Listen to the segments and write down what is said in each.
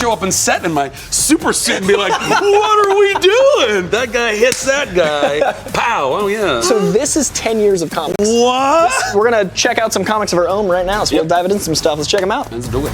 show up on set in my super suit and be like, what are we doing? That guy hits that guy. Pow. Oh, yeah. So this is 10 years of comics. What? We're going to check out some comics of our own right now, so we'll dive into some stuff. Let's check them out. Let's do it.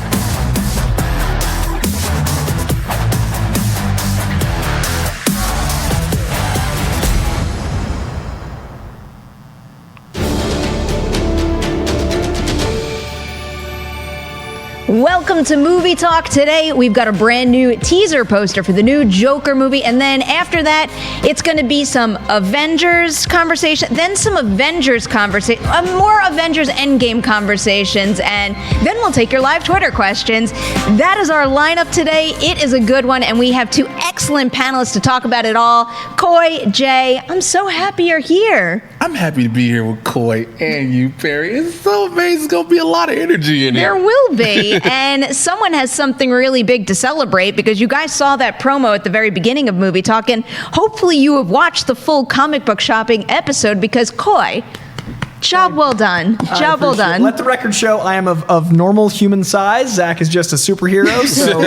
Welcome to Movie Talk. Today, we've got a brand new teaser poster for the new Joker movie, and then after that, it's going to be some Avengers conversation, then some Avengers conversation, more Avengers Endgame conversations, and then we'll take your live Twitter questions. That is our lineup today. It is a good one, and we have two excellent panelists to talk about it all. Coy, Jay, I'm so happy you're here. I'm happy to be here with Coy and you, Perri. It's so amazing. There's going to be a lot of energy in here. There will be. And someone has something really big to celebrate because you guys saw that promo at the very beginning of Movie Talk, and hopefully you have watched the full comic book shopping episode because, Coy, job well done. Job well done. Let the record show I am of normal human size. Zach is just a superhero, so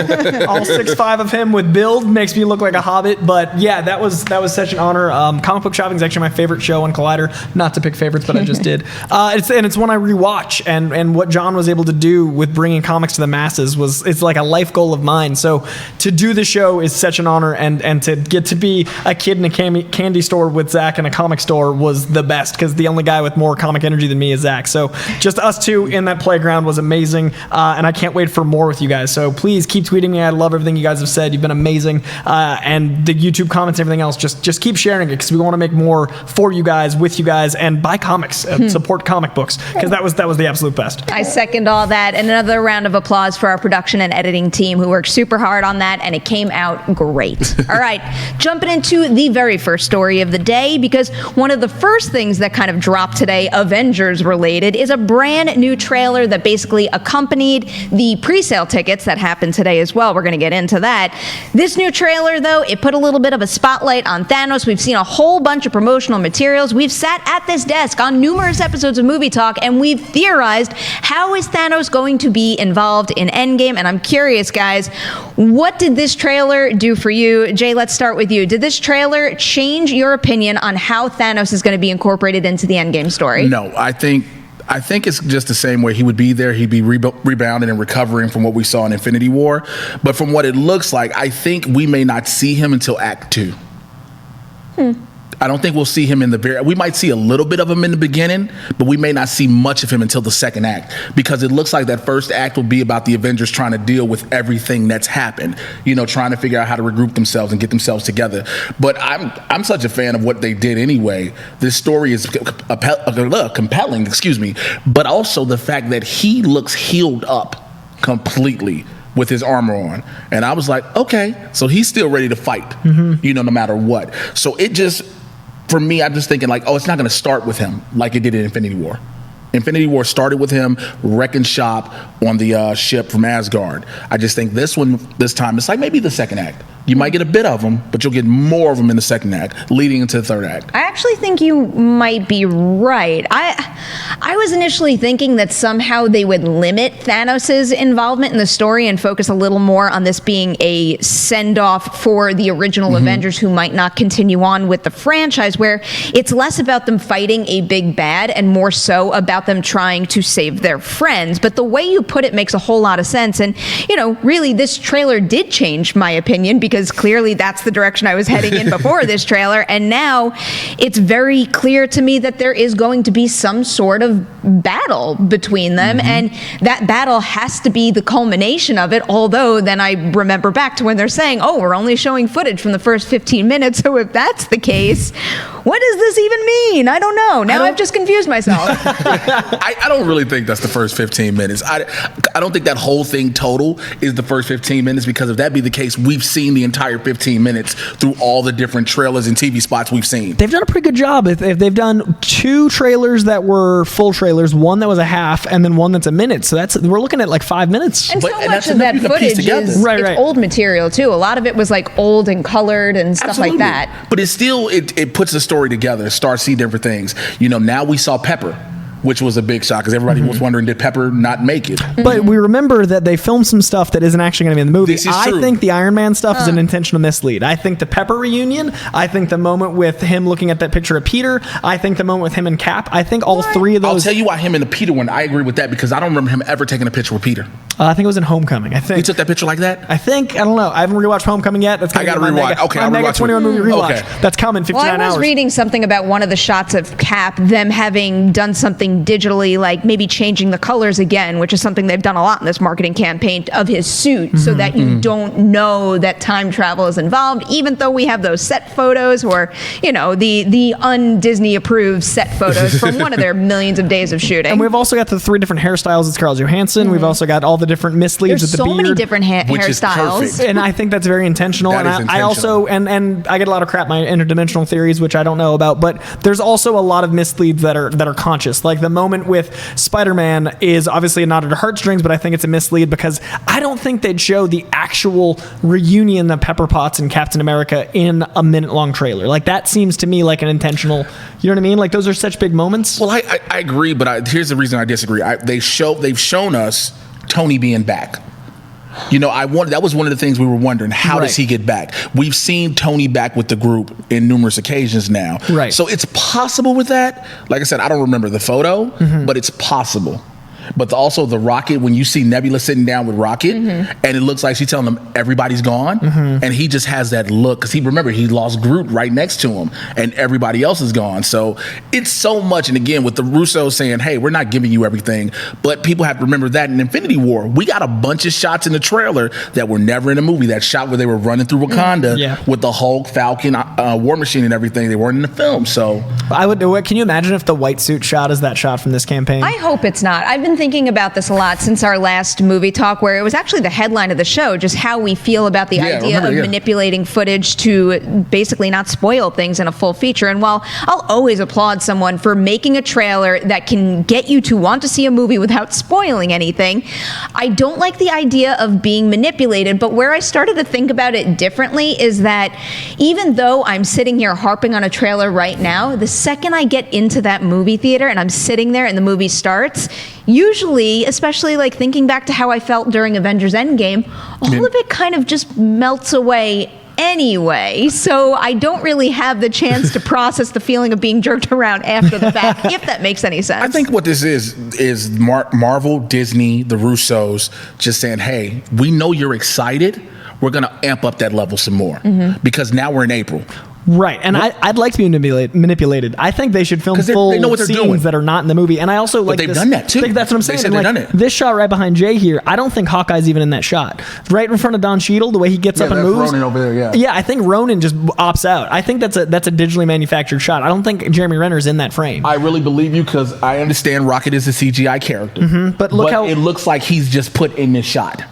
all 6'5" of him with build makes me look like a hobbit. But yeah, that was such an honor. Comic book shopping is actually my favorite show on Collider. Not to pick favorites, but I just did. It's one I rewatch, and what John was able to do with bringing comics to the masses it's like a life goal of mine. So to do the show is such an honor, and to get to be a kid in a candy store with Zach in a comic store was the best, because the only guy with more comic energy than me is Zach. So just us two in that playground was amazing, and I can't wait for more with you guys. So please keep tweeting me. I love everything you guys have said. You've been amazing, and the YouTube comments, everything else. Just keep sharing it, because we want to make more for you guys, with you guys, and buy comics, support comic books, because that was the absolute best. I second all that, and another round of applause for our production and editing team who worked super hard on that, and it came out great. All right, jumping into the very first story of the day, because one of the first things that kind of dropped today, Avengers related, is a brand new trailer that basically accompanied the pre-sale tickets that happened today as well. We're going to get into that. This new trailer, though, it put a little bit of a spotlight on Thanos. We've seen a whole bunch of promotional materials. We've sat at this desk on numerous episodes of Movie Talk, and we've theorized, how is Thanos going to be involved in Endgame? And I'm curious, guys, what did this trailer do for you? Jay, let's start with you. Did this trailer change your opinion on how Thanos is going to be incorporated into the Endgame story? No, I think it's just the same way. He would be there. He'd be rebounding and recovering from what we saw in Infinity War. But from what it looks like, I think we may not see him until Act 2. I don't think we'll see him we might see a little bit of him in the beginning, but we may not see much of him until the second act, because it looks like that first act will be about the Avengers trying to deal with everything that's happened, trying to figure out how to regroup themselves and get themselves together. But I'm such a fan of what they did anyway. This story is compelling, but also the fact that he looks healed up completely with his armor on. And I was like, okay, so he's still ready to fight, no matter what. So for me, I'm just thinking like, it's not going to start with him like it did in Infinity War. Infinity War started with him wrecking shop on the ship from Asgard. I just think this time, it's like maybe the second act. You might get a bit of them, but you'll get more of them in the second act, leading into the third act. I actually think you might be right. I was initially thinking that somehow they would limit Thanos' involvement in the story and focus a little more on this being a send-off for the original Avengers who might not continue on with the franchise, where it's less about them fighting a big bad and more so about them trying to save their friends. But the way you put it makes a whole lot of sense. And, really, this trailer did change my opinion, because clearly that's the direction I was heading in before this trailer. And now it's very clear to me that there is going to be some sort of battle between them. And that battle has to be the culmination of it. Although then I remember back to when they're saying, we're only showing footage from the first 15 minutes. So if that's the case, what does this even mean? I don't know. Now I've just confused myself. I don't really think that's the first 15 minutes. I don't think that whole thing total is the first 15 minutes, because if that be the case, we've seen the entire 15 minutes through all the different trailers and TV spots we've seen. They've done a pretty good job. If they've done 2 trailers that were full trailers, one that was a half, and then one that's a minute. So we're looking at like 5 minutes. And so much of that footage is old material too. A lot of it was like old and colored and stuff like that. But it's still, it puts the story together, starts seeing different things. Now we saw Pepper. which was a big shock because everybody was wondering, did Pepper not make it? But we remember that they filmed some stuff that isn't actually going to be in the movie. This is I true. think the Iron Man stuff is an intentional mislead. I think the Pepper reunion, I think the moment with him looking at that picture of Peter, I think the moment with him and Cap, I think all three of I'll those. tell you why him and the Peter one, I agree with that because I don't remember him ever taking a picture with Peter. I think it was in Homecoming. I think He took that picture like that? I don't know. I haven't rewatched Homecoming yet. That's I gotta my rewatch. Mega, Okay, my I'll Mega rewatch it. 21 movie rewatch. Okay. That's coming 59 Well, I was hours. reading something about one of the shots of Cap, them having done something digitally, like maybe changing the colors again, which is something they've done a lot in this marketing campaign of his suit, so that you don't know that time travel is involved, even though we have those set photos or, the un-Disney approved set photos from one of their millions of days of shooting. And we've also got the 3 different hairstyles of Scarlett Johansson. We've also got all the different misleads There's with the so beard. many different Which is hairstyles. perfect. And I think that's very intentional. That And is I also and I get a lot of crap my interdimensional theories, which I don't know about. But there's also a lot of misleads that are conscious. Like the moment with Spider-Man is obviously a nod to heartstrings, but I think it's a mislead because I don't think they'd show the actual reunion of Pepper Potts and Captain America in a minute-long trailer. Like that seems to me like an intentional. You know what I mean? Like those are such big moments. Well, I agree, but here's the reason I disagree. They've shown us Tony being back. That was one of the things we were wondering. How does he get back? We've seen Tony back with the group in numerous occasions now. Right. So it's possible with that. Like I said, I don't remember the photo, but it's possible. But also the Rocket, when you see Nebula sitting down with Rocket, and it looks like she's telling him everybody's gone, and he just has that look because he lost Groot right next to him, and everybody else is gone. So it's so much. And again, with the Russos saying, "Hey, we're not giving you everything," but people have to remember that in Infinity War, we got a bunch of shots in the trailer that were never in the movie. That shot where they were running through Wakanda with the Hulk, Falcon, War Machine, and everything. They weren't in the film. So Can you imagine if the white suit shot is that shot from this campaign? I hope it's not. I've been thinking about this a lot since our last movie talk, where it was actually the headline of the show, just how we feel about the idea of manipulating footage to basically not spoil things in a full feature. And while I'll always applaud someone for making a trailer that can get you to want to see a movie without spoiling anything, I don't like the idea of being manipulated. But where I started to think about it differently is that even though I'm sitting here harping on a trailer right now, the second I get into that movie theater and I'm sitting there and the movie starts, usually, especially like thinking back to how I felt during Avengers Endgame, all of it kind of just melts away anyway. So I don't really have the chance to process the feeling of being jerked around after the fact, if that makes any sense. I think what this is Marvel, Disney, the Russos just saying, "Hey, we know you're excited. We're going to amp up that level some more because now we're in April." Right, and I'd like to be manipulated. I think they should film full they know what they're scenes doing. that are not in the movie. And I also like they've this, done that too. That's what I'm They saying. said they've done it. This shot right behind Jay here, I don't think Hawkeye's even in that shot. Right in front of Don Cheadle, the way he gets up and that's moves. Ronan over there, yeah. Yeah, I think Ronan just opts out. I think that's a digitally manufactured shot. I don't think Jeremy Renner's in that frame. I really believe you because I understand Rocket is a CGI character. But look how it looks like he's just put in this shot.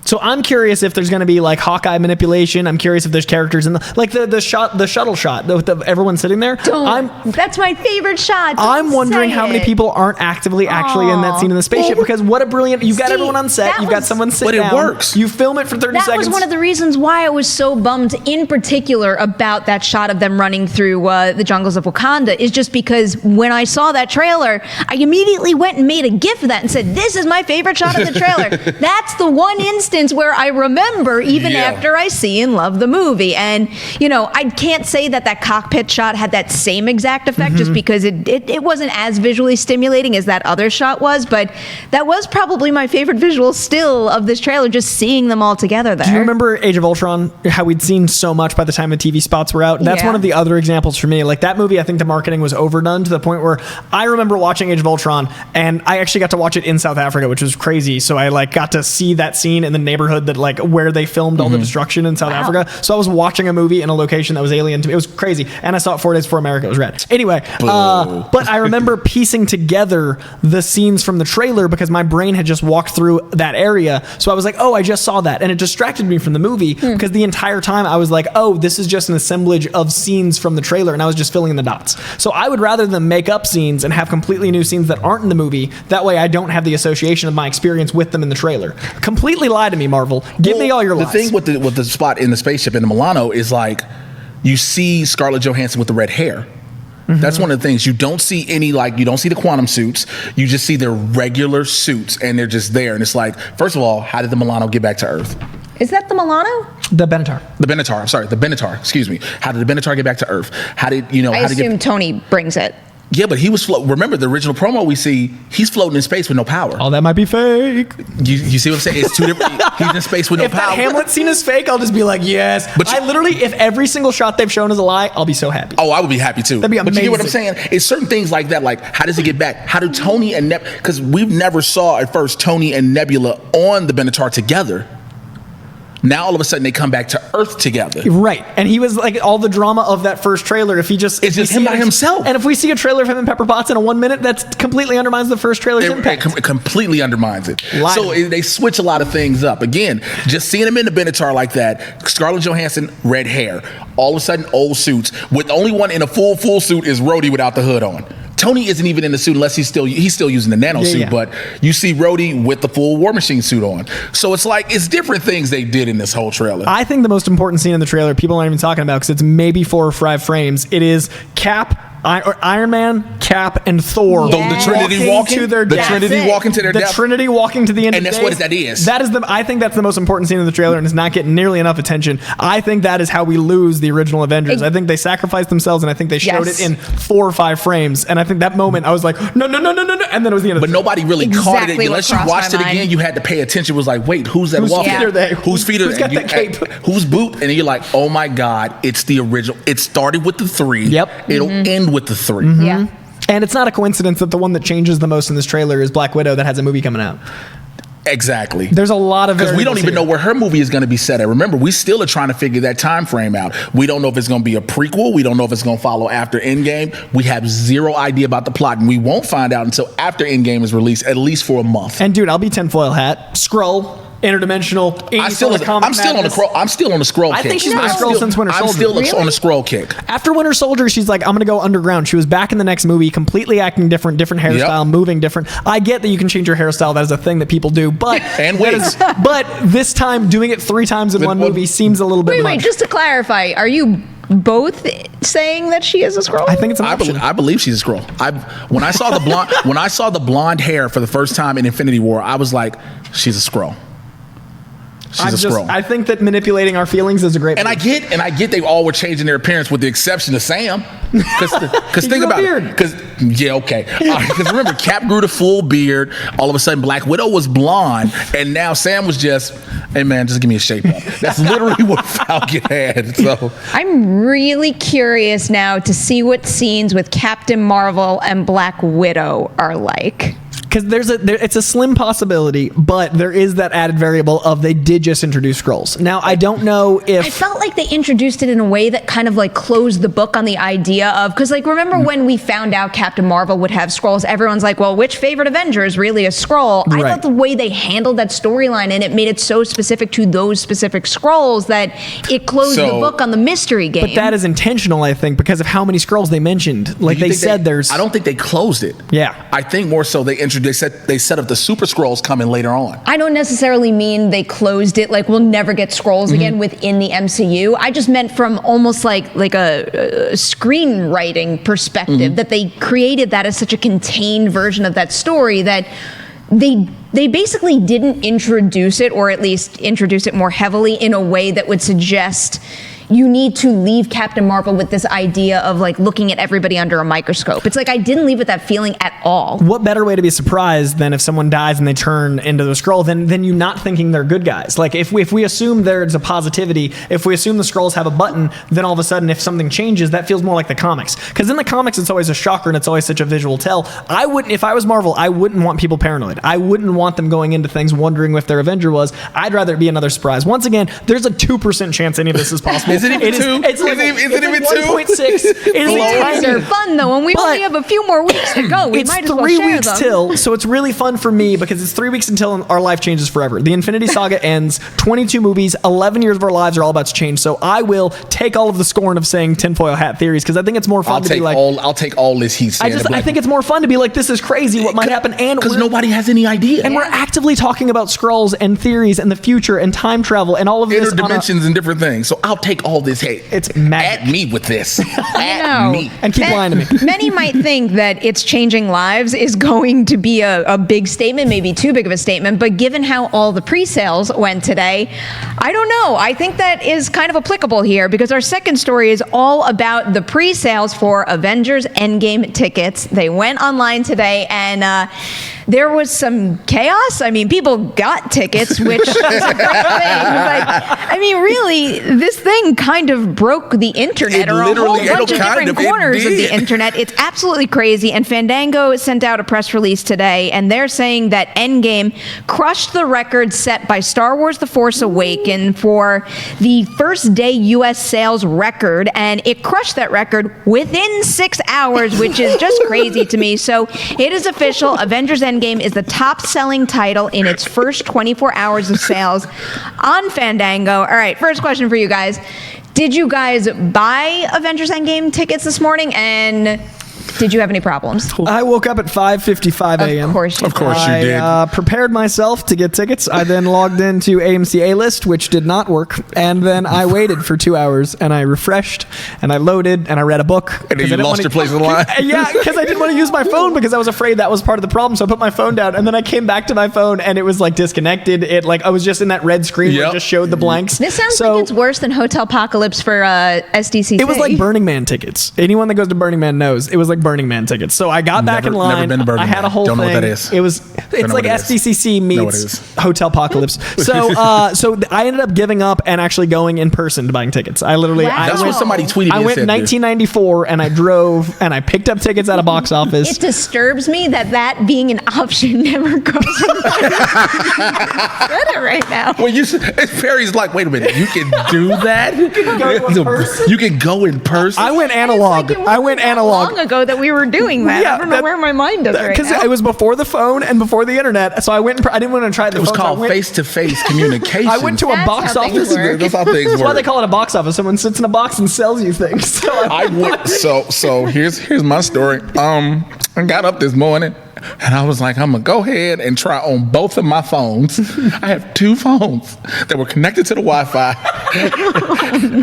So I'm curious if there's going to be like Hawkeye manipulation. I'm curious if there's characters in the shuttle shot with everyone sitting there. That's my favorite shot. I'm wondering how many people aren't actually in that scene in the spaceship because what a brilliant. You've got everyone on set. You've got someone sitting down. But it works. You film it for 30 seconds. That was one of the reasons why I was so bummed in particular about that shot of them running through the jungles of Wakanda is just because when I saw that trailer, I immediately went and made a GIF of that and said, "This is my favorite shot of the trailer." That's the one instance where I remember even after I see and love the movie. And, I can't say that cockpit shot had that same exact effect just because it wasn't as visually stimulating as that other shot was, but that was probably my favorite visual still of this trailer, just seeing them all together there. Do you remember Age of Ultron, how we'd seen so much by the time the TV spots were out? That's one of the other examples for me. Like that movie, I think the marketing was overdone to the point where I remember watching Age of Ultron and I actually got to watch it in South Africa, which was crazy. So I got to see that scene in the neighborhood that where they filmed all the destruction in South Africa. So I was watching a movie in a location that was alien to me. It was crazy. And I saw it 4 days before America. It was rad. Anyway, but I remember piecing together the scenes from the trailer because my brain had just walked through that area. So I was like, oh, I just saw that. And it distracted me from the movie because the entire time I was like, oh, this is just an assemblage of scenes from the trailer. And I was just filling in the dots. So I would rather them make up scenes and have completely new scenes that aren't in the movie. That way I don't have the association of my experience with them in the trailer. Completely lie to me, Marvel. Give me all your lies. The thing with the spot in the spaceship in the Milano is like you see Scarlett Johansson with the red hair. That's one of the things. You don't see any, like, you don't see the quantum suits. You just see their regular suits, and they're just there. And it's like, first of all, how did the Milano get back to Earth? Is that the Milano? The Benatar. The Benatar, excuse me. How did the Benatar get back to Earth? How did, I assume Tony brings it. Yeah, but he was remember the original promo we see, he's floating in space with no power. Oh, that might be fake. You see what I'm saying? It's two different. He's in space with no If power. that Hamlet scene is fake, I'll just be like, yes. But I literally, if every single shot they've shown is a lie, I'll be so happy. Oh, I would be happy too. That'd be But you get what I'm amazing. saying? It's certain things like that. Like, how does he get back? How do Tony and because we've never saw at first Tony and Nebula on the Benatar together. Now all of a sudden they come back to Earth together. Right. And he was like all the drama of that first trailer. If he just It's just him by himself. And if we see a trailer of him and Pepper Potts in a 1 minute, that completely undermines the first trailer's impact. It completely undermines it. Lied. So they switch a lot of things up. Again, just seeing him in the Benatar like that, Scarlett Johansson, red hair. All of a sudden, old suits. With the only one in a full suit is Rhodey without the hood on. Tony isn't even in the suit unless he's still using the nano suit, yeah. but you see Rhodey with the full War Machine suit on. So it's like, it's different things they did in this whole trailer. I think the most important scene in the trailer, people aren't even talking about because it's maybe 4 or 5 frames. It is Cap, Iron Man, Cap, and Thor. Yes. The Trinity walking to their the death. Trinity walking to their The death. Trinity walking to the end And of that's days. what that is. That is I think that's the most important scene in the trailer and is not getting nearly enough attention. I think that is how we lose the original Avengers. I think they sacrificed themselves and I think they showed Yes. it in 4 or 5 frames. And I think that moment I was like, no. And then it was the end of But the nobody really caught it. Exactly what Unless you crossed watched my it again, mind. you had to pay attention. It was like, wait, who's that Whose walking? feet are they? Whose feet are Who's got and that cape? Whose boot? And then you're like, oh my God, it's the original. It started with the 3. Yep. It'll end with the 3. Yeah. And it's not a coincidence that the one that changes the most in this trailer is Black Widow that has a movie coming out. Exactly. There's a lot of Because we don't variables even here. know where her movie is going to be set at. Remember, we still are trying to figure that time frame out. We don't know if it's going to be a prequel. We don't know if it's going to follow after Endgame. We have zero idea about the plot, and we won't find out until after Endgame is released, at least for a month. And dude, I'll be tinfoil hat, Skrull, interdimensional. I'm still on the scroll kick. I think she's been a Skrull since Winter I'm Soldier. still Really? on the scroll kick. After Winter Soldier, she's like, I'm gonna go underground. She was back in the next movie, completely acting different hairstyle, moving different. I get that you can change your hairstyle. That is a thing that people do, but And that wigs. but this time doing it 3 times in one movie seems a little bit Wait, much. just to clarify, are you both saying that she is a Skrull? I think it's an I option. believe she's a scroll. When I saw the blonde hair for the first time in Infinity War, I was like, she's a scroll. She's a scroll. I think that manipulating our feelings is a great. And I get they all were changing their appearance with the exception of Sam. Because think grew a about beard. it. Because remember, Cap grew the full beard. All of a sudden, Black Widow was blonde, and now Sam was just, hey man, just give me a shape up. That's literally what Falcon had. So I'm really curious now to see what scenes with Captain Marvel and Black Widow are like. Because it's a slim possibility, but there is that added variable of they did just introduce Skrulls. Now I don't know if I felt like they introduced it in a way that kind of like closed the book on the idea of, because like remember when we found out Captain Marvel would have Skrulls, everyone's like, well, which favorite Avenger is really a Skrull? I Right. thought the way they handled that storyline and it made it so specific to those specific Skrulls that it closed the book on the mystery game. But that is intentional, I think, because of how many Skrulls they mentioned. Like do you they think said, there's. I don't think they closed it. Yeah. I think more so they set up the Super Skrulls coming later on. I don't necessarily mean they closed it, like we'll never get Skrulls again within the MCU. I just meant from almost like a screenwriting perspective that they created that as such a contained version of that story that they basically didn't introduce it, or at least introduce it more heavily in a way that would suggest you need to leave Captain Marvel with this idea of like looking at everybody under a microscope. It's like I didn't leave with that feeling at all. What better way to be surprised than if someone dies and they turn into the Skrull than you not thinking they're good guys? Like if we assume there's a positivity, if we assume the Skrulls have a button, then all of a sudden if something changes, that feels more like the comics. Because in the comics it's always a shocker and it's always such a visual tell. If I was Marvel, I wouldn't want people paranoid. I wouldn't want them going into things wondering if their Avenger was. I'd rather it be another surprise. Once again, there's a 2% chance any of this is possible. Is it even 2? It's like, Is it even 2? 1.6. It is These are tiny. fun though, and we only have a few more weeks to go. We It's might as well 3 share weeks them. till, so it's really fun for me because it's 3 weeks until our life changes forever. The Infinity Saga ends, 22 movies, 11 years of our lives are all about to change. So I will take all of the scorn of saying tinfoil hat theories because I think it's more fun to be like. I'll take all this heat. I think it's more fun to be like, this is crazy. What might happen? And because we're- nobody has any idea. and we're actively talking about Skrulls and theories and the future and time travel and all of this. Interdimensions and different things. So I'll take take all this hate? It's magic. At me with this. At know. me. And keep lying to me. Many might think that it's changing lives is going to be a big statement, maybe too big of a statement, but given how all the pre-sales went today, I don't know. I think that is kind of applicable here because our second story is all about the pre-sales for Avengers Endgame tickets. They went online today and there was some chaos. I mean, people got tickets, which is a great thing. But, I mean, really, this thing kind of broke the internet or a whole bunch of different corners of the internet. It's absolutely crazy. And Fandango sent out a press release today, and they're saying that Endgame crushed the record set by Star Wars The Force Awakens for the first day U.S. sales record, and it crushed that record within 6 hours, which is just crazy to me. So it is official. Avengers Endgame is the top-selling title in its first 24 hours of sales on Fandango. All right, first question for you guys. Did you guys buy Avengers Endgame tickets this morning, and did you have any problems? I woke up at 5:55 a.m. Of course you did. I prepared myself to get tickets. I then logged into AMC A-List, which did not work, and then I waited for 2 hours, and I refreshed, and I loaded, and I read a book. And then you lost your place in line? Yeah, because I didn't want to use my phone because I was afraid that was part of the problem, so I put my phone down, and then I came back to my phone, and it was like disconnected. It like I was just in that red screen where it just showed the blanks. This sounds like it's worse than Hotel Apocalypse for SDCC. It was like Burning Man tickets. Anyone that goes to Burning Man knows. It was like Burning Man tickets. So I got back in line. Never been to Burning I had a Man. whole Don't thing. know what that is. It's like SDCC meets Hotel Apocalypse. So I ended up giving up and actually going in person to buying tickets. I literally That's what somebody tweeted me. I went in 1994 and I drove and I picked up tickets at a box office. It disturbs me that being an option never goes in right now. Well, Perry's like, wait a minute, you can do that? You can go in person? You can go in person? I went analog. I went analog. Long ago that we were doing that. Yeah, I don't know where my mind is right now. Because it was before the phone and before the internet. So I went. I didn't want to try the phone. It was called face-to-face communication. I went to a box how things office. work. That's how things That's why work. they call it a box office. Someone sits in a box and sells you things. So I went. So here's my story. I got up this morning and I was like, I'm gonna go ahead and try on both of my phones. I have two phones that were connected to the Wi-Fi.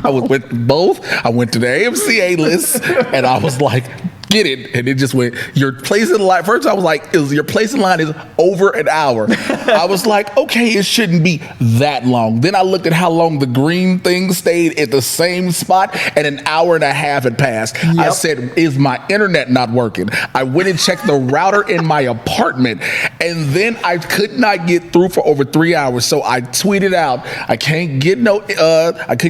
I was with both. I went to the AMC A-List and I was like, get it. And it just went, your place in line. First I was like, your place in line is over an hour. I was like, okay, it shouldn't be that long. Then I looked at how long the green thing stayed at the same spot and an hour and a half had passed. Yep. I said, is my internet not working? I went and checked the router in my apartment and then I could not get through for over 3 hours. So I tweeted out, I couldn't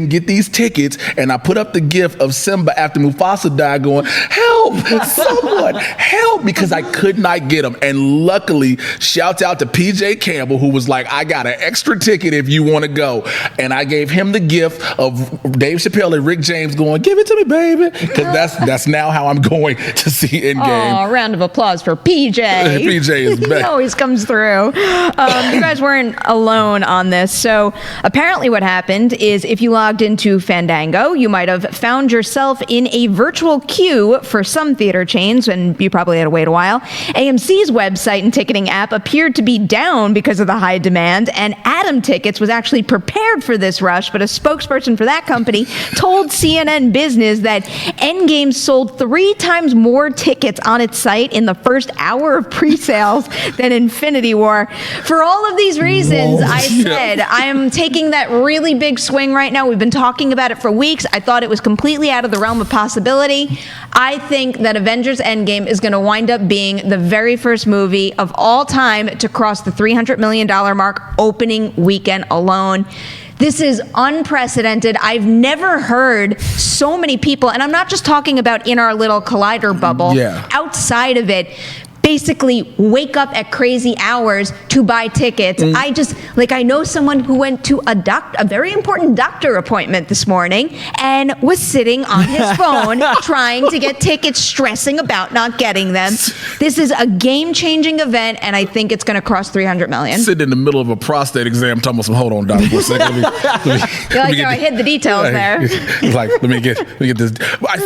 get these tickets. And I put up the gif of Simba after Mufasa died going, help! Someone help, because I could not get them. And luckily, shouts out to PJ Campbell, who was like, I got an extra ticket if you want to go. And I gave him the gift of Dave Chappelle and Rick James going, give it to me, baby. Because that's now how I'm going to see Endgame. Oh, round of applause for PJ. PJ is back. He always comes through. You guys weren't alone on this. So apparently what happened is if you logged into Fandango, you might have found yourself in a virtual queue for some theater chains, and you probably had to wait a while. AMC's website and ticketing app appeared to be down because of the high demand, and Atom Tickets was actually prepared for this rush, but a spokesperson for that company told CNN Business that Endgame sold 3 times more tickets on its site in the first hour of pre-sales than Infinity War. For all of these reasons, I said I'm taking that really big swing right now. We've been talking about it for weeks. I thought it was completely out of the realm of possibility. I think that Avengers Endgame is going to wind up being the very first movie of all time to cross the $300 million mark opening weekend alone. This is unprecedented. I've never heard so many people, and I'm not just talking about in our little Collider bubble, outside of it, basically wake up at crazy hours to buy tickets. I know someone who went to a very important doctor appointment this morning and was sitting on his phone trying to get tickets, stressing about not getting them. This is a game-changing event, and I think it's going to cross 300 million. Sitting in the middle of a prostate exam, talking about some, hold on, doctor, for a second. You're like, I hid the details there. Like, let me get this. I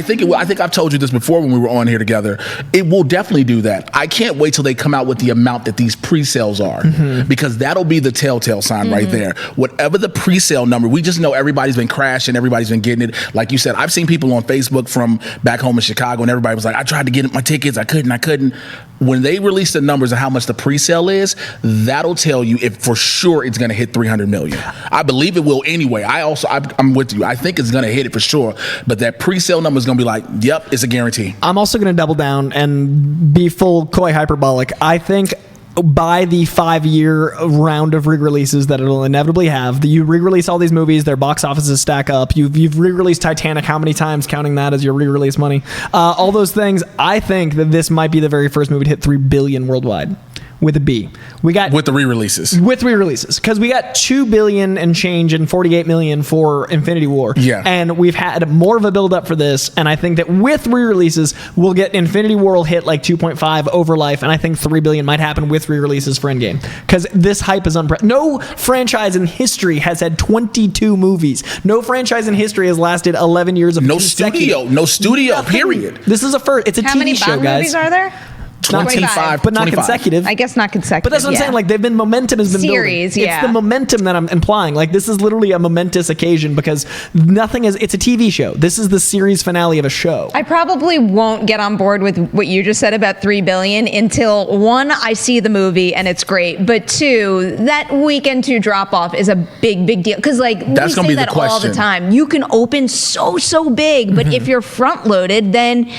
think I've told you this before when we were on here together. It will definitely do do that. I can't wait till they come out with the amount that these pre-sales are, because that'll be the telltale sign right there. Whatever the pre-sale number, we just know everybody's been crashing, everybody's been getting it. Like you said, I've seen people on Facebook from back home in Chicago, and everybody was like, I tried to get my tickets, I couldn't. When they release the numbers of how much the pre-sale is, that'll tell you if for sure it's going to hit 300 million. I believe it will anyway. I'm with you. I think it's going to hit it for sure. But that pre-sale number is going to be like, yep, it's a guarantee. I'm also going to double down and be full Coy hyperbolic. I think by the 5-year round of re-releases that it'll inevitably have, you re-release all these movies, their box offices stack up. You've re-released Titanic how many times, counting that as your re-release money? All those things. I think that this might be the very first movie to hit 3 billion worldwide. With a B. We got with the re-releases. With re-releases. Because we got 2 billion and change and 48 million for Infinity War. Yeah. And we've had more of a build-up for this. And I think that with re-releases, we'll get Infinity War will hit like 2.5 over life. And I think 3 billion might happen with re-releases for Endgame. Because this hype is unprecedented. No franchise in history has had 22 movies. No franchise in history has lasted 11 years of No studio, period. This is a first. It's a How TV many show, Bond guys. movies are there? 25, but not 25. consecutive. I guess not consecutive. But that's what I'm saying. Like, they've been momentum has been Series, building. yeah. It's the momentum that I'm implying. Like, this is literally a momentous occasion because nothing is. It's a TV show. This is the series finale of a show. I probably won't get on board with what you just said about 3 billion until 1, I see the movie and it's great, but 2, that weekend 2 drop off is a big deal because like That's we gonna say be the that all the question. time. You can open so big, but if you're front loaded, then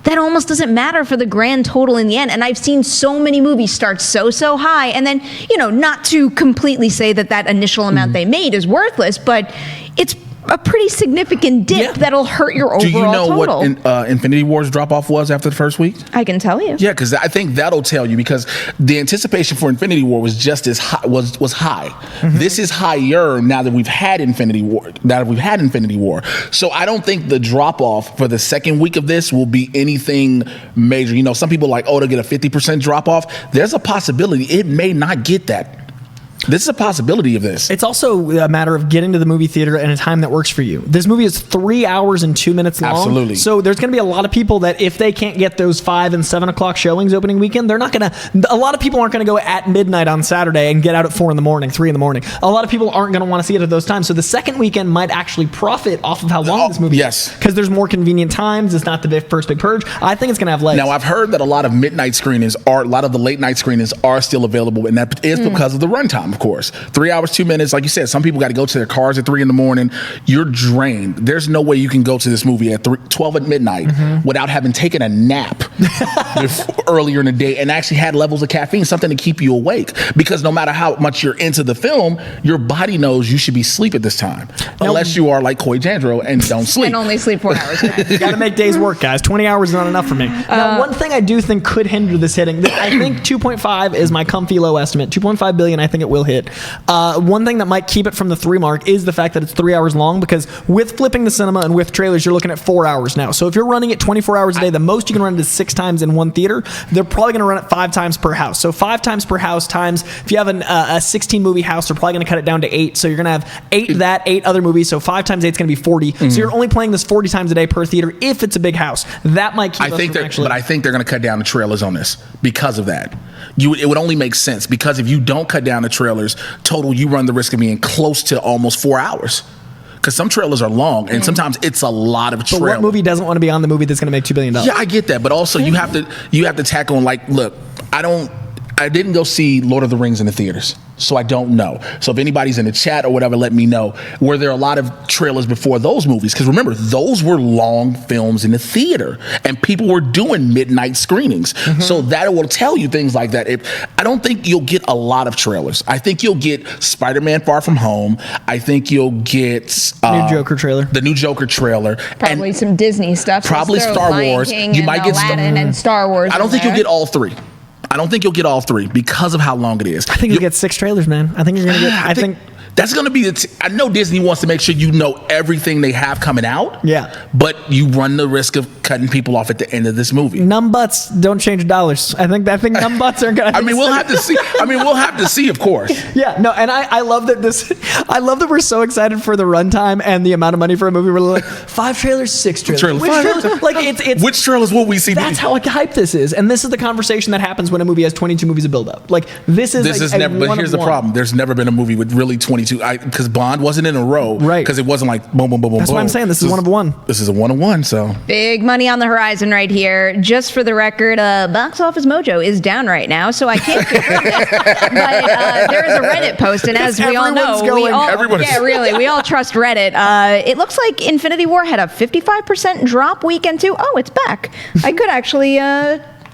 that almost doesn't matter for the grand total in the end. And I've seen so many movies start so high, and then, you know, not to completely say that initial amount they made is worthless, but it's a pretty significant dip that'll hurt your overall Do you know total. what Infinity War's drop-off was after the first week? I can tell you. Yeah, because I think that'll tell you, because the anticipation for Infinity War was just as high, was high. This is higher now that we've had Infinity War. So I don't think the drop-off for the second week of this will be anything major. You know, some people are like, oh, they'll get a 50% drop-off. There's a possibility it may not get that. This is a possibility of this. It's also a matter of getting to the movie theater in a time that works for you. This movie is 3 hours and 2 minutes long. Absolutely. So there's going to be a lot of people that if they can't get those 5 and 7 o'clock showings opening weekend, they're not going to. A lot of people aren't going to go at midnight on Saturday and get out at 4 in the morning, 3 in the morning. A lot of people aren't going to want to see it at those times. So the second weekend might actually profit off of how long this movie is. Because there's more convenient times. It's not the first big purge. I think it's going to have legs. Now, I've heard that a lot of midnight screenings a lot of the late night screenings are still available, and that is because of the runtime, of course. 3 hours, 2 minutes. Like you said, some people got to go to their cars at 3 in the morning. You're drained. There's no way you can go to this movie at 12 at midnight without having taken a nap earlier in the day and actually had levels of caffeine, something to keep you awake. Because no matter how much you're into the film, your body knows you should be asleep at this time. Unless you are like Coy Jandreau and don't sleep. And only sleep 4 hours. You got to make days work, guys. 20 hours is not enough for me. Now, one thing I do think could hinder this hitting, I think 2.5 is my comfy low estimate. 2.5 billion, I think it will hit. One thing that might keep it from the 3 mark is the fact that it's 3 hours long, because with flipping the cinema and with trailers, you're looking at 4 hours now. So if you're running it 24 hours a day, the most you can run it is 6 times in one theater. They're probably going to run it 5 times per house. So 5 times per house times, if you have a 16 movie house, they're probably going to cut it down to 8. So you're going to have 8 other movies. So 5 times 8 is going to be 40. So you're only playing this 40 times a day per theater if it's a big house. That might keep us from actually. But I think they're going to cut down the trailers on this because of that. It would only make sense, because if you don't cut down the trailers, total, you run the risk of being close to almost 4 hours. Because some trailers are long, and sometimes it's a lot of trailers. But what movie doesn't want to be on the movie that's going to make $2 billion? Yeah, I get that, but also you have to tackle on, like, look, I didn't go see Lord of the Rings in the theaters, so I don't know. So if anybody's in the chat or whatever, let me know. Were there a lot of trailers before those movies? Because remember, those were long films in the theater, and people were doing midnight screenings. So that will tell you things like that. I don't think you'll get a lot of trailers. I think you'll get Spider-Man Far From Home. I think you'll get new Joker trailer. The new Joker trailer. Probably and some Disney stuff. probably Star Wars. You might get Aladdin and Star Wars. I don't think you'll get all 3. I don't think you'll get all 3 because of how long it is. I think you'll get 6 trailers, man. I think you're going to get. I think That's going to be I know Disney wants to make sure you know everything they have coming out. Yeah. But you run the risk of cutting people off at the end of this movie. Numb butts don't change dollars. I think numb butts are going to. I mean, we'll have to see. We'll have to see, of course. Yeah, no, and I love that I love that we're so excited for the runtime and the amount of money for a movie. We're like 5 trailers, 6 trailers. Which trailers? Like it's which trailers will we see? That's how hype this is, and this is the conversation that happens when a movie has 22 movies of build up. Like this is never. But here's the problem: there's never been a movie with really 22. Because Bond wasn't in a row, right? Because it wasn't like boom, boom, boom, boom. That's boom. why I'm saying this is one of one. This is a 1 of 1. So big money on the horizon right here. Just for the record, Box Office Mojo is down right now, so I can't confirm this. But there is a Reddit post, and as we all know, we all trust Reddit. It looks like Infinity War had a 55% drop weekend too. Oh, it's back. I could actually.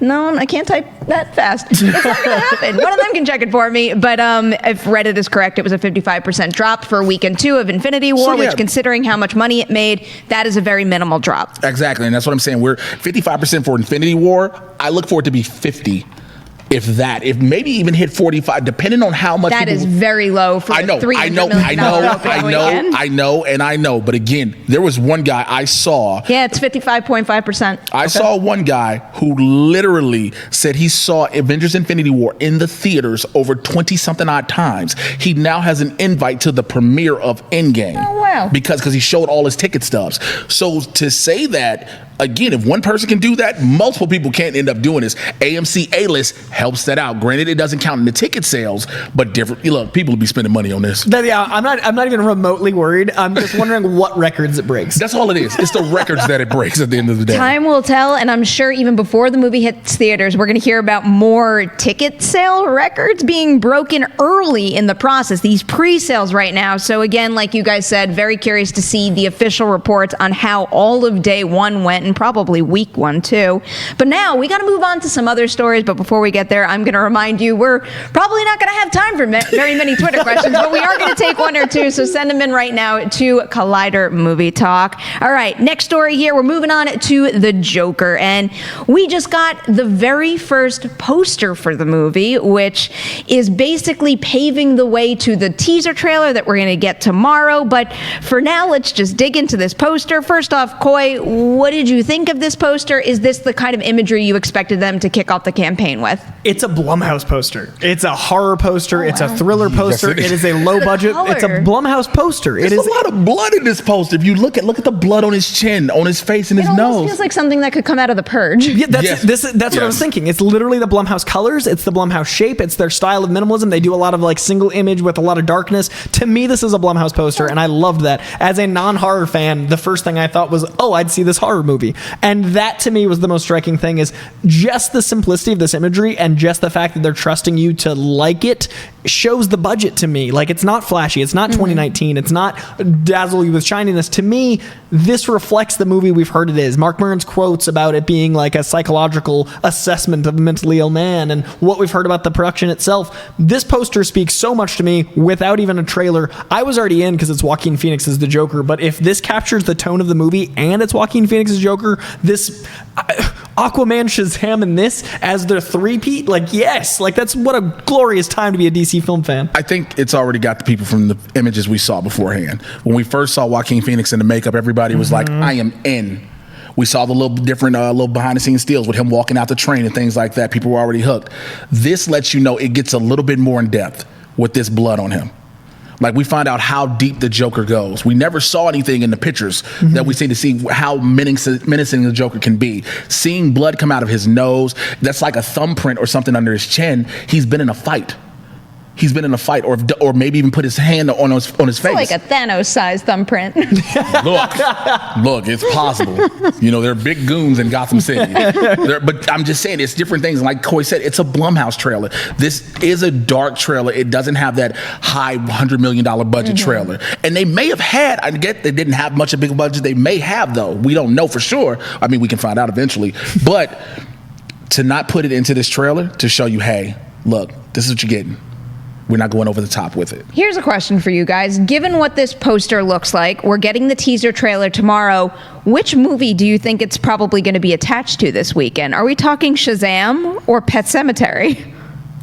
No, I can't type that fast. It's not going to happen. One of them can check it for me. But if Reddit is correct, it was a 55% drop for weekend 2 of Infinity War, which, considering how much money it made, that is a very minimal drop. Exactly, and that's what I'm saying. We're 55% for Infinity War. I look for it to be 50. If maybe even hit 45, depending on how much. That is very low for $300 million. I know. But again, there was one guy I saw. Yeah, it's 55.5%. I saw one guy who literally said he saw Avengers Infinity War in the theaters over 20-something odd times. He now has an invite to the premiere of Endgame. Oh, wow. Because he showed all his ticket stubs. So to say that, again, if one person can do that, multiple people can't end up doing this. AMC A-List helps that out. Granted, it doesn't count in the ticket sales, but different. Look, people will be spending money on this. Yeah, I'm not even remotely worried. I'm just wondering what records it breaks. That's all it is. It's the records that it breaks at the end of the day. Time will tell, and I'm sure even before the movie hits theaters, we're going to hear about more ticket sale records being broken early in the process. These pre-sales right now. So again, like you guys said, very curious to see the official reports on how all of day 1 went, and probably week 1 too. But now we got to move on to some other stories. But before we get there, I'm going to remind you we're probably not going to have time for very many Twitter questions, but we are going to take 1 or 2. So send them in right now to Collider Movie Talk. All right, next story here. We're moving on to the Joker, and we just got the very first poster for the movie, which is basically paving the way to the teaser trailer that we're going to get tomorrow. But for now, let's just dig into this poster. First off, Coy, what did you think of this poster? Is this the kind of imagery you expected them to kick off the campaign with? It's a Blumhouse poster. It's a horror poster. It's a thriller poster. Yes, it is a low budget. It's a Blumhouse poster. There's a lot of blood in this poster. If you look at the blood on his chin, on his face, and his nose. It almost feels like something that could come out of The Purge. Yeah, that's what I was thinking. It's literally the Blumhouse colors. It's the Blumhouse shape. It's their style of minimalism. They do a lot of like single image with a lot of darkness. To me, this is a Blumhouse poster, and I loved that. As a non-horror fan, the first thing I thought was, oh, I'd see this horror movie. And that to me was the most striking thing, is just the simplicity of this imagery and just the fact that they're trusting you to like it shows the budget to me. Like, it's not flashy. It's not 2019. It's not dazzle you with shininess. To me, this reflects the movie we've heard it is. Mark Maron's quotes about it being like a psychological assessment of a mentally ill man, and what we've heard about the production itself. This poster speaks so much to me without even a trailer. I was already in because it's Joaquin Phoenix as the Joker, but if this captures the tone of the movie and it's Joaquin Phoenix as Joker, this Aquaman, Shazam, and this as their three-peat, like, yes, like that's what a glorious time to be a DC film fan. I think it's already got the people from the images we saw beforehand. When we first saw Joaquin Phoenix in the makeup, everybody was like, I am in. We saw the little different little behind-the-scenes steals with him walking out the train and things like that. People were already hooked. This lets you know it gets a little bit more in depth with this blood on him. Like, we find out how deep the Joker goes. We never saw anything in the pictures that we see to see how menacing the Joker can be. Seeing blood come out of his nose, that's like a thumbprint or something under his chin. He's been in a fight. He's been in a fight, or maybe even put his hand on his face. Like a Thanos-sized thumbprint. Look, it's possible. You know, there are big goons in Gotham City. But I'm just saying, it's different things. Like Coy said, it's a Blumhouse trailer. This is a dark trailer. It doesn't have that high $100 million budget trailer. And they may have had, I get they didn't have much of a big budget. They may have, though. We don't know for sure. I mean, we can find out eventually. But to not put it into this trailer to show you, hey, look, this is what you're getting. We're not going over the top with it. Here's a question for you guys. Given what this poster looks like, we're getting the teaser trailer tomorrow. Which movie do you think it's probably going to be attached to this weekend? Are we talking Shazam or Pet Sematary?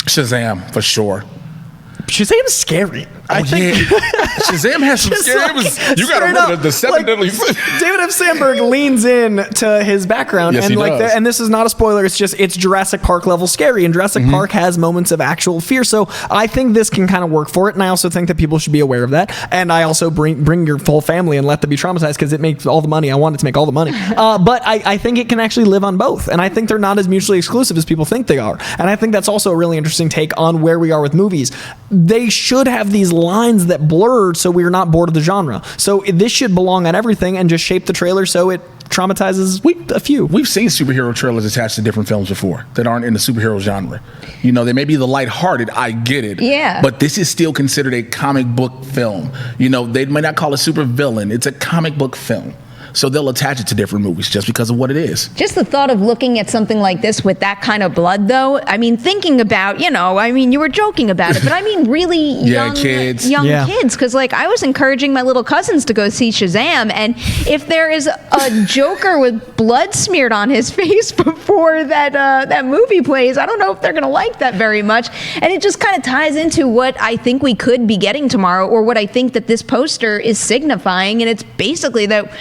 Shazam, for sure. Shazam's scary. Oh, yeah. Shazam has some scary. You got to remember the seven deadly sins. David F. Sandberg leans in to his background, Yes, and he does. and this is not a spoiler. It's Jurassic Park level scary, and Jurassic Park has moments of actual fear. So I think this can kind of work for it, and I also think that people should be aware of that. And I also bring your full family and let them be traumatized because it makes all the money. I want it to make all the money, but I think it can actually live on both, and I think they're not as mutually exclusive as people think they are. And I think that's also a really interesting take on where we are with movies. They should have these lines that blur so we're not bored of the genre. So this should belong on everything and just shape the trailer so it traumatizes a few. We've seen superhero trailers attached to different films before that aren't in the superhero genre. You know, they may be the lighthearted, I get it. Yeah. But this is still considered a comic book film. You know, they may not call it super villain. It's a comic book film. So they'll attach it to different movies just because of what it is. Just the thought of looking at something like this with that kind of blood, though, I mean, thinking about, you were joking about it, but I mean, really young kids. kids. Because, I was encouraging my little cousins to go see Shazam, and if there is a Joker with blood smeared on his face before that movie plays, I don't know if they're going to like that very much. And it just kind of ties into what I think we could be getting tomorrow, or what I think that this poster is signifying, and it's basically that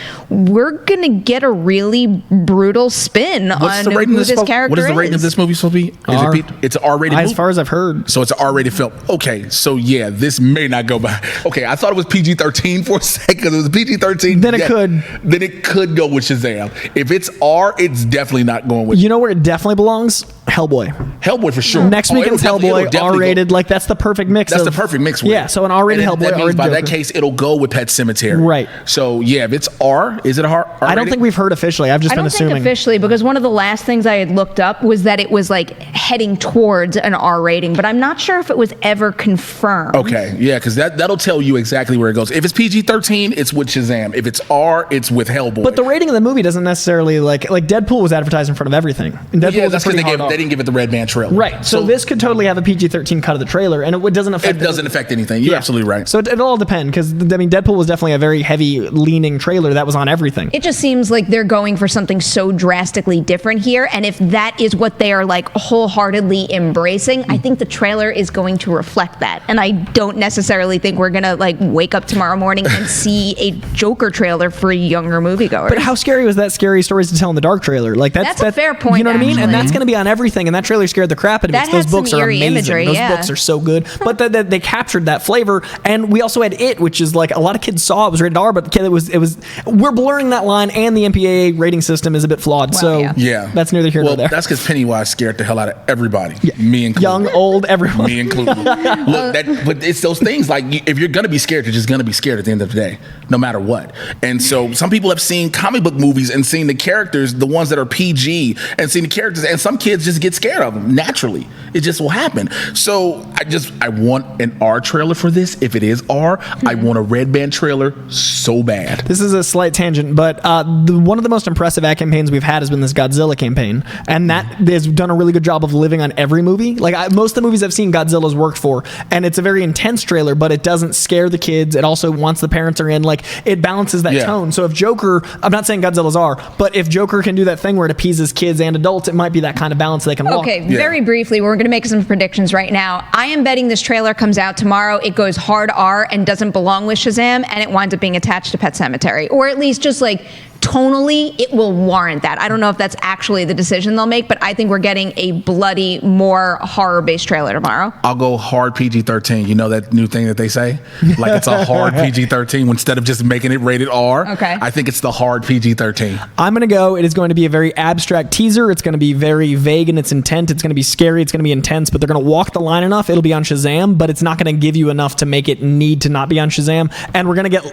we're going to get a really brutal spin on who this character is. What is the rating of this movie supposed to be? R. It's an R-rated movie? As far as I've heard. So it's an R-rated film. Okay, so yeah, this may not go by. Okay, I thought it was PG-13 for a second because it was PG-13. Then it could. Then it could go with Shazam. If it's R, it's definitely not going with. You know where it definitely belongs? Hellboy. Hellboy for sure. Next weekend's Hellboy, R-rated. That's the perfect mix. That's the perfect mix. Yeah, so an R-rated Hellboy. That means by Joker. that case, it'll go with Pet Cemetery. Right. So yeah, if it's R, is it a R? I don't think we've heard officially. I've just been assuming. I don't think officially, because one of the last things I had looked up was that it was heading towards an R rating, but I'm not sure if it was ever confirmed. Okay, yeah, because that'll tell you exactly where it goes. If it's PG-13, it's with Shazam. If it's R, it's with Hellboy. But the rating of the movie doesn't necessarily like Deadpool was advertised in front of everything. And Deadpool yeah, was that's because they didn't give it the Red Band trailer. Right. So this could totally have a PG-13 cut of the trailer, and it doesn't affect. It doesn't affect anything. You're absolutely right. So it'll all depend, because Deadpool was definitely a very heavy leaning trailer that was on everything. It just seems like they're going for something so drastically different here, and if that is what they are wholeheartedly embracing, I think the trailer is going to reflect that. And I don't necessarily think we're gonna wake up tomorrow morning and see a Joker trailer for younger moviegoers. But how scary was that Scary Stories to Tell in the Dark trailer? That's a fair point. You know what I mean? And actually. that's going to be on everything. And that trailer scared the crap out of me. That Those had books some are eerie amazing. imagery, Those yeah. books are so good. But they captured that flavor. And we also had It, which is a lot of kids saw it was rated R, but it was we're blurring that line, and the MPAA rating system is a bit flawed. Well, so yeah, that's neither here nor there. That's because Pennywise scared the hell out of everybody. Yeah. Me included. Young, old, everyone. Me included. Look, but it's those things if you're gonna be scared, you're just gonna be scared at the end of the day, no matter what. And so some people have seen comic book movies and seen the characters, the ones that are PG, and seen the characters, and some kids just get scared of them naturally. It just will happen. So I want an R trailer for this. If it is R, I want a Red Band trailer so bad. This is a slight tangent, but one of the most impressive ad campaigns we've had has been this Godzilla campaign, and that has done a really good job of living on every movie. Most of the movies I've seen, Godzilla's worked for, and it's a very intense trailer, but it doesn't scare the kids. It also, once the parents are in, it balances that tone. So if Joker, I'm not saying Godzilla's R, but if Joker can do that thing where it appeases kids and adults, it might be that kind of balance they can walk. Okay, very briefly, we're going to make some predictions right now. I am betting this trailer comes out tomorrow. It goes hard R and doesn't belong with Shazam, and it winds up being attached to Pet Sematary, or at least just tonally, it will warrant that. I don't know if that's actually the decision they'll make, but I think we're getting a bloody, more horror-based trailer tomorrow. I'll go hard PG-13. You know that new thing that they say? It's a hard PG-13 instead of just making it rated R. Okay. I think it's the hard PG-13. I'm going to go, it is going to be a very abstract teaser. It's going to be very vague in its intent. It's going to be scary. It's going to be intense, but they're going to walk the line enough. It'll be on Shazam, but it's not going to give you enough to make it need to not be on Shazam. And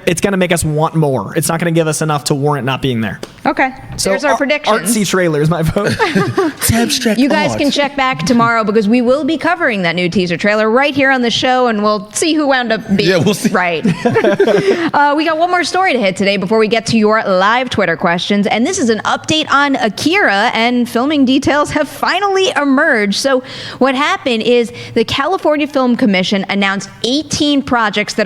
it's going to make us want more. It's not going to give us enough to warrant not being there. Okay. So there's our predictions. Artsy trailer is my vote. It's abstract You guys art. can check back tomorrow, because we will be covering that new teaser trailer right here on the show, and we'll see who wound up being we'll see. right. We got one more story to hit today before we get to your live Twitter questions, and this is an update on Akira, and filming details have finally emerged. So what happened is the California Film Commission announced 18 projects that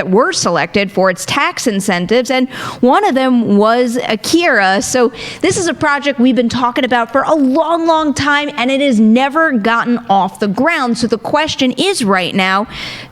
were selected for its tax incentives, and one of them time was Akira. So this is a project we've been talking about for a long, long time, and it has never gotten off the ground. So the question is right now,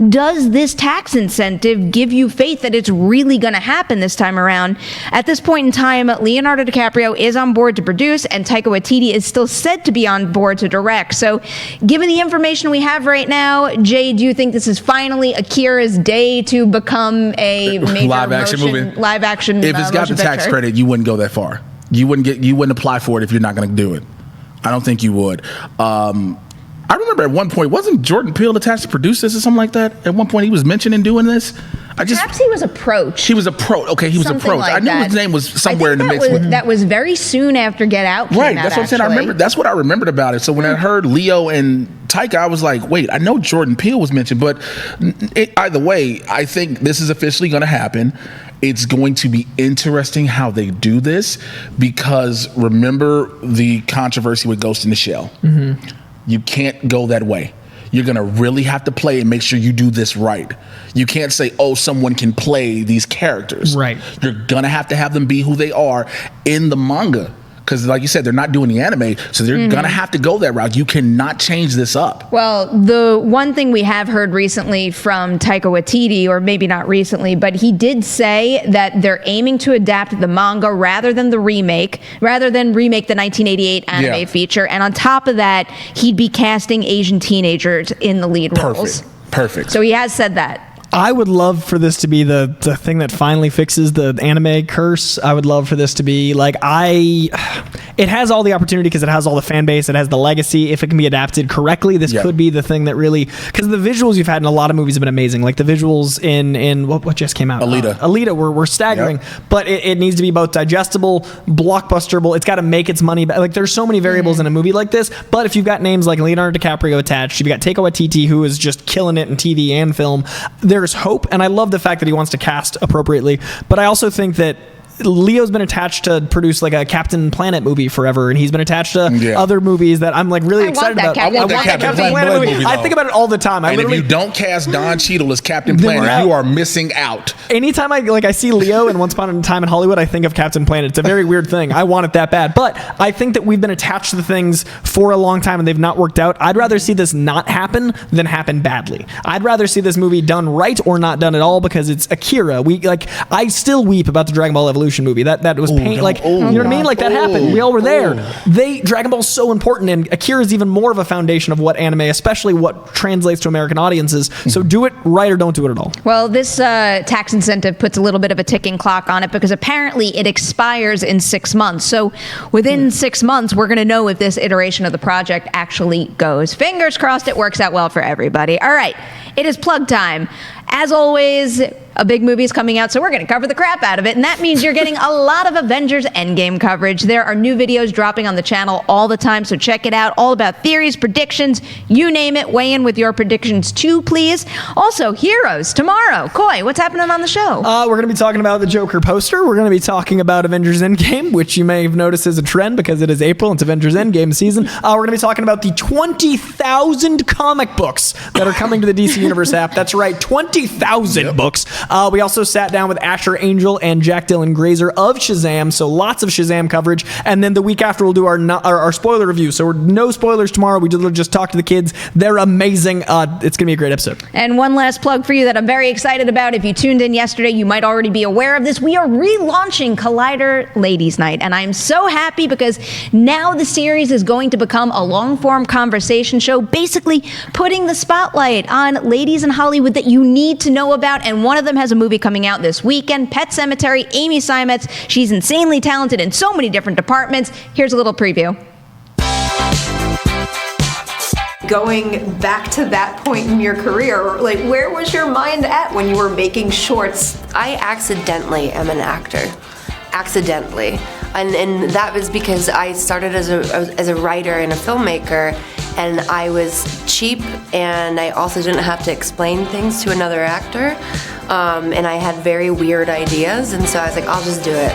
does this tax incentive give you faith that it's really going to happen this time around? At this point in time, Leonardo DiCaprio is on board to produce, and Taika Waititi is still said to be on board to direct. So given the information we have right now, Jay, do you think this is finally Akira's day to become a major live action movie? Live action. If it's got the tax picture? credit, you wouldn't go that far. You wouldn't apply for it if you're not going to do it. I don't think you would. I remember at one point, wasn't Jordan Peele attached to produce this or something like that? At one point, he was mentioning doing this. Perhaps he was approached. He was approached. Okay, he was Something approached. like I knew that. his name was somewhere in the mix. That was very soon after Get Out came Right, out, that's what I'm saying. I actually. remember. That's what I remembered about it. So when I heard Leo and Taika, I was like, wait, I know Jordan Peele was mentioned, but either way, I think this is officially going to happen. It's going to be interesting how they do this, because remember the controversy with Ghost in the Shell. You can't go that way. You're going to really have to play and make sure you do this right. You can't say, oh, someone can play these characters. Right. You're going to have them be who they are in the manga. Because like you said, they're not doing the anime, so they're going to have to go that route. You cannot change this up. Well, the one thing we have heard recently from Taika Waititi, or maybe not recently, but he did say that they're aiming to adapt the manga rather than remake the 1988 anime feature. And on top of that, he'd be casting Asian teenagers in the lead roles. Perfect. So he has said that. I would love for this to be the thing that finally fixes the anime curse. I would love for this to be like, it has all the opportunity because it has all the fan base, it has the legacy. If it can be adapted correctly, this could be the thing that really, because the visuals you've had in a lot of movies have been amazing. Like the visuals in what just came out? Alita were staggering, but it needs to be both digestible, blockbusterable. It's got to make its money back. Like there's so many variables in a movie like this, but if you've got names like Leonardo DiCaprio attached, you've got Taika Waititi, who is just killing it in TV and film, there's hope. And I love the fact that he wants to cast appropriately, but I also think that Leo's been attached to produce like a Captain Planet movie forever, and he's been attached to other movies that I'm like really excited about. I want that Captain Planet movie. I think about it all the time. And if you don't cast Don Cheadle as Captain Planet, you are missing out. Anytime I see Leo in Once Upon a Time in Hollywood, I think of Captain Planet. It's a very weird thing. I want it that bad, but I think that we've been attached to things for a long time and they've not worked out. I'd rather see this not happen than happen badly. I'd rather see this movie done right or not done at all, because it's Akira. I still weep about the Dragon Ball Evolution movie. That was pain. You know what I mean? Like that happened. We all were there. Dragon Ball's so important, and Akira is even more of a foundation of what anime, especially what translates to American audiences. So do it right or don't do it at all. Well, this tax incentive puts a little bit of a ticking clock on it, because apparently it expires in 6 months. So within 6 months, we're going to know if this iteration of the project actually goes. Fingers crossed it works out well for everybody. All right, it is plug time. As always, a big movie is coming out, so we're going to cover the crap out of it, and that means you're getting a lot of Avengers Endgame coverage. There are new videos dropping on the channel all the time, so check it out. All about theories, predictions, you name it. Weigh in with your predictions too, please. Also, Heroes tomorrow. Coy, what's happening on the show? We're going to be talking about the Joker poster. We're going to be talking about Avengers Endgame, which you may have noticed is a trend because it is April. It's Avengers Endgame season. We're going to be talking about the 20,000 comic books that are coming to the DC Universe app. That's right, 20,000 books. We also sat down with Asher Angel and Jack Dylan Grazer of Shazam, so lots of Shazam coverage. And then the week after, we'll do our spoiler review. So no spoilers tomorrow. We just talk to the kids. They're amazing. It's going to be a great episode. And one last plug for you that I'm very excited about. If you tuned in yesterday, you might already be aware of this. We are relaunching Collider Ladies Night, and I'm so happy because now the series is going to become a long-form conversation show, basically putting the spotlight on ladies in Hollywood that you need to know about, and one of them has a movie coming out this weekend, Pet Sematary. Amy Seimetz, she's insanely talented in so many different departments. Here's a little preview. Going back to that point in your career, like where was your mind at when you were making shorts? I accidentally am an actor. Accidentally. And that was because I started as a writer and a filmmaker, and I was cheap, and I also didn't have to explain things to another actor, and I had very weird ideas, and so I was like, I'll just do it.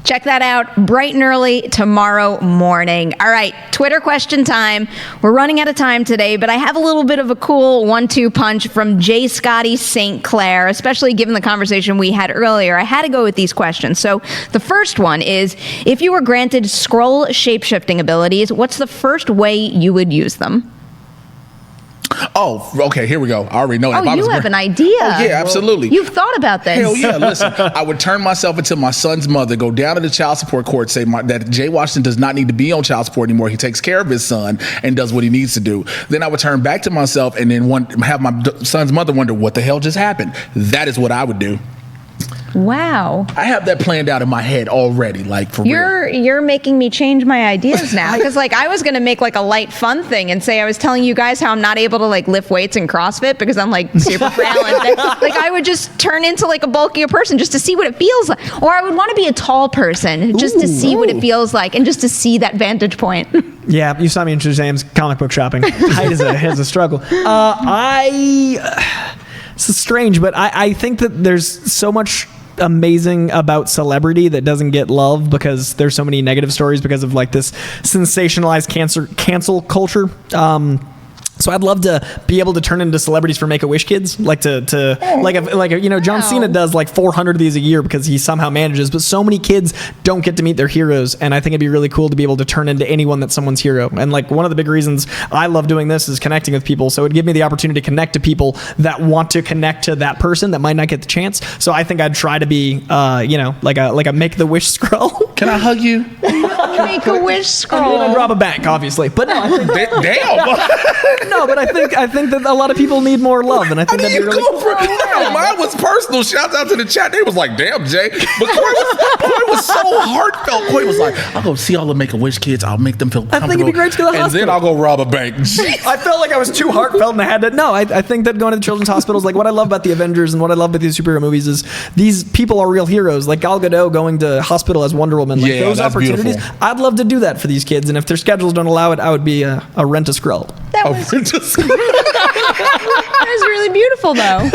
Check that out bright and early tomorrow morning. All right, Twitter question time. We're running out of time today, but I have a little bit of a cool 1-2 punch from J. Scotty St. Clair, especially given the conversation we had earlier. I had to go with these questions. So the first one is, if you were granted scroll shape-shifting abilities, what's the first way you would use them? Oh, okay, here we go. I already know that. Oh, you have an idea. Oh, yeah, absolutely. You've thought about this. Hell yeah, listen, I would turn myself into my son's mother, go down to the child support court, say that Jay Washington does not need to be on child support anymore. He takes care of his son and does what he needs to do. Then I would turn back to myself and then have my son's mother wonder, what the hell just happened? That is what I would do. Wow. I have that planned out in my head already, like for real. You're making me change my ideas now, because like I was gonna make like a light fun thing and say I was telling you guys how I'm not able to like lift weights in CrossFit because I'm like super frail, and like I would just turn into like a bulkier person just to see what it feels like, or I would want to be a tall person just to see what it feels like and just to see that vantage point. Yeah, you saw me in Shazam's comic book shopping. Height is a struggle. It's strange, but I think that there's so much amazing about celebrity that doesn't get love because there's so many negative stories because of like this sensationalized cancel culture. So I'd love to be able to turn into celebrities for Make-A-Wish kids, like John Cena does like 400 of these a year because he somehow manages, but so many kids don't get to meet their heroes, and I think it'd be really cool to be able to turn into anyone that's someone's hero. And like one of the big reasons I love doing this is connecting with people, so it'd give me the opportunity to connect to people that want to connect to that person that might not get the chance. So I think I'd try to be like a Make-the-Wish scroll. Can I hug you? Make-A-Wish scroll. I'd rob a bank, obviously, but no, I think Damn. no, but I think that a lot of people need more love, and I think that'd be really cool. Mine was personal. Shouts out to the chat. They was like, "Damn, Jay," but Coy was so heartfelt. Coy was like, "I'll go see all the Make-A-Wish kids. I'll make them feel comfortable. I think it'd be great to go to the and hospital. then I'll go rob a bank." I felt like I was too heartfelt and I had to. No, I think that going to the children's hospitals, like what I love about the Avengers and what I love about these superhero movies is these people are real heroes. Like Gal Gadot going to hospital as Wonder Woman. Like those that's opportunities, beautiful. I'd love to do that for these kids. And if their schedules don't allow it, I would be a rent-a-scroll. That was really beautiful, though.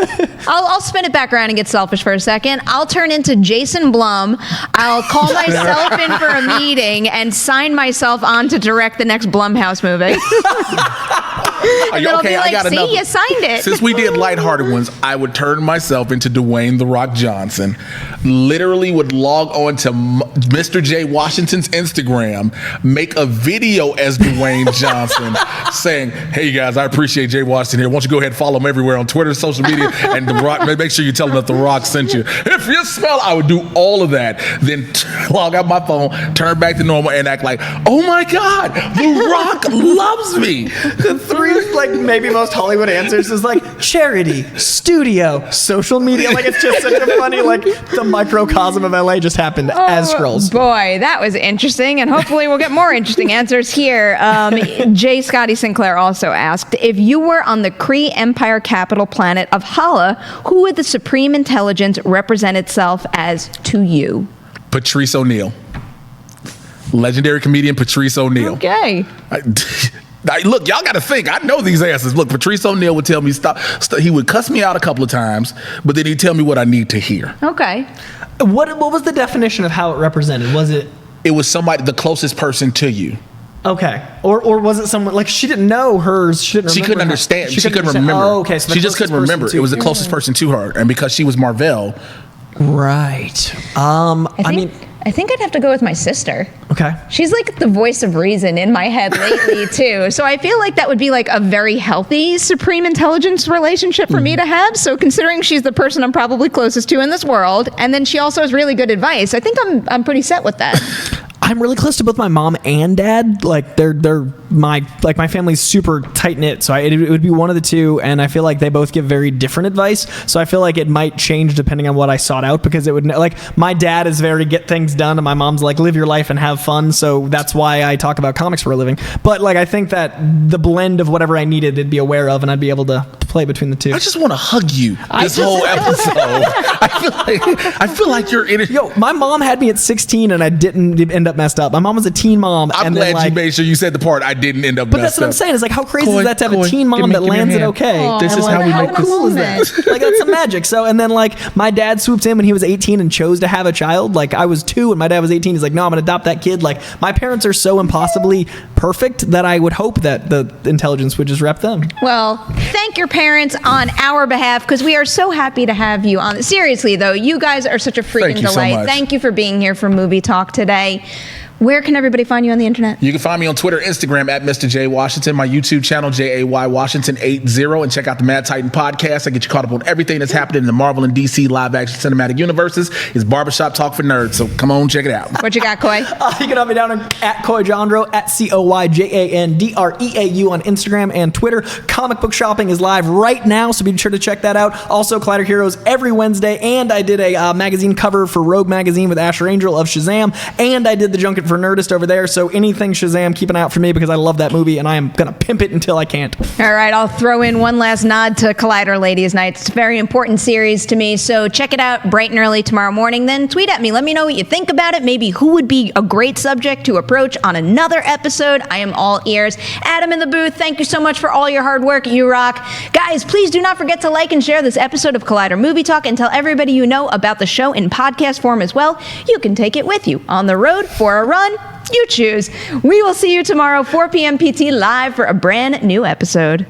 I'll spin it back around and get selfish for a second. I'll turn into Jason Blum. I'll call myself in for a meeting and sign myself on to direct the next Blumhouse movie. And then I'll be like, see, you signed it. Since we did lighthearted ones, I would turn myself into Dwayne "The Rock" Johnson. Literally would log on to Mr. J. Washington's Instagram, make a video as Dwayne Johnson saying, "Hey guys, I appreciate Jay Washington here. Why don't you go ahead and follow him everywhere on Twitter, social media, and The Rock, make sure you tell him that The Rock sent you." If you smell, I would do all of that. Then log out my phone, turn back to normal, and act like, "Oh my God, The Rock loves me." The three like maybe most Hollywood answers is like charity, studio, social media. Like it's just such a funny, like the microcosm of LA just happened as scrolls. Boy, that was interesting, and hopefully we'll get more interesting answers here. J. Scotty Sinclair also asked, if you were on the Kree Empire capital planet of Hala, who would the supreme intelligence represent itself as to you? Patrice O'Neal. Legendary comedian Patrice O'Neal. Okay. Look, y'all got to think. I know these answers. Look, Patrice O'Neal would tell me stop. He would cuss me out a couple of times, but then he'd tell me what I need to hear. Okay. What was the definition of how it represented? Was it? It was somebody, the closest person to you. Okay. Or was it someone, like she didn't know hers, she couldn't understand. She couldn't remember. Oh, okay. So she just couldn't remember. It was the closest person to her. And because she was Marvel. Right. I think I'd have to go with my sister. Okay. She's like the voice of reason in my head lately too. So I feel like that would be like a very healthy supreme intelligence relationship for me to have. So considering she's the person I'm probably closest to in this world, and then she also has really good advice, I think I'm pretty set with that. I'm really close to both my mom and dad. Like they're my family's super tight knit. So it would be one of the two, and I feel like they both give very different advice. So I feel like it might change depending on what I sought out, because it would like my dad is very get things done, and my mom's like live your life and have fun. So that's why I talk about comics for a living. But like I think that the blend of whatever I needed, they'd be aware of, and I'd be able to play between the two. I just want to hug you this whole episode. I feel like you're in it. Yo, my mom had me at 16 and I didn't end up messed up. My mom was a teen mom. I'm and glad then, you made sure you said the part I didn't end up But messed that's what I'm up. saying. Is like, how crazy Coy, is that to have Coy, a teen mom give me that your lands it hand. okay? This is how we make How cool is that? Like, that's some magic. So, and then like my dad swooped in when he was 18 and chose to have a child. Like I was 2 and my dad was 18. He's like, no, I'm gonna adopt that kid. Like my parents are so impossibly perfect that I would hope that the intelligence would just rep them. Well, thank your parents on our behalf because we are so happy to have you on. Seriously, though, you guys are such a freaking Thank you so delight. much. Thank you for being here for Movie Talk today. Where can everybody find you on the internet? You can find me on Twitter, Instagram at Mr. J Washington, my YouTube channel, JAY Washington 80, and check out the Mad Titan podcast. I get you caught up on everything that's happening in the Marvel and DC live action cinematic universes. It's Barbershop Talk for Nerds, so come on, check it out. What you got, Coy? You can hunt me down at Coy Jandreau, at CoyJandreau on Instagram and Twitter. Comic book shopping is live right now, so be sure to check that out. Also, Collider Heroes every Wednesday, and I did a magazine cover for Rogue Magazine with Asher Angel of Shazam, and I did the Junket for Nerdist over there, so anything Shazam, keep an eye out for me because I love that movie, and I am going to pimp it until I can't. All right, I'll throw in one last nod to Collider Ladies Night. It's a very important series to me, so check it out bright and early tomorrow morning. Then tweet at me. Let me know what you think about it. Maybe who would be a great subject to approach on another episode. I am all ears. Adam in the booth, thank you so much for all your hard work. You rock. Guys, please do not forget to like and share this episode of Collider Movie Talk and tell everybody you know about the show in podcast form as well. You can take it with you on the road, for a run. You choose. We will see you tomorrow, 4 p.m. PT live for a brand new episode.